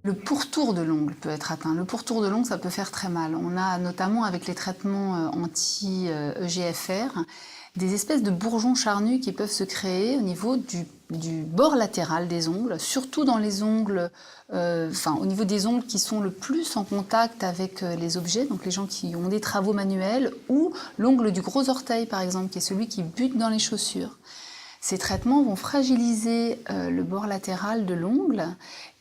Le pourtour de l'ongle peut être atteint. Le pourtour de l'ongle, ça peut faire très mal. On a notamment avec les traitements anti-EGFR des espèces de bourgeons charnus qui peuvent se créer au niveau du bord latéral des ongles, surtout dans les ongles, au niveau des ongles qui sont le plus en contact avec les objets, donc les gens qui ont des travaux manuels, ou l'ongle du gros orteil par exemple, qui est celui qui bute dans les chaussures. Ces traitements vont fragiliser le bord latéral de l'ongle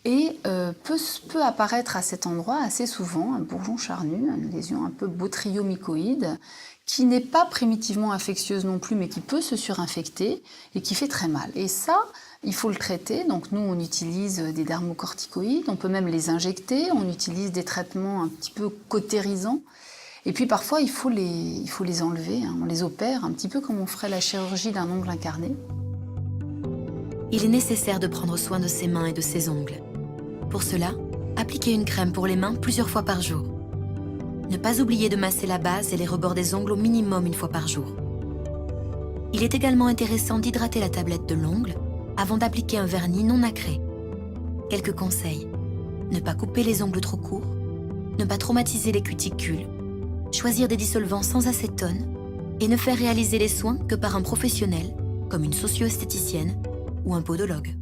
et peut apparaître à cet endroit assez souvent un bourgeon charnu, une lésion un peu botryomycoïde, qui n'est pas primitivement infectieuse non plus, mais qui peut se surinfecter et qui fait très mal. Et ça, il faut le traiter. Donc nous, on utilise des dermocorticoïdes, on peut même les injecter, on utilise des traitements un petit peu cautérisants. Et puis parfois, il faut les enlever, hein. On les opère, un petit peu comme on ferait la chirurgie d'un ongle incarné. Il est nécessaire de prendre soin de ses mains et de ses ongles. Pour cela, appliquez une crème pour les mains plusieurs fois par jour. Ne pas oublier de masser la base et les rebords des ongles au minimum une fois par jour. Il est également intéressant d'hydrater la tablette de l'ongle avant d'appliquer un vernis non nacré. Quelques conseils. Ne pas couper les ongles trop courts, ne pas traumatiser les cuticules, choisir des dissolvants sans acétone et ne faire réaliser les soins que par un professionnel, comme une socio-esthéticienne ou un podologue.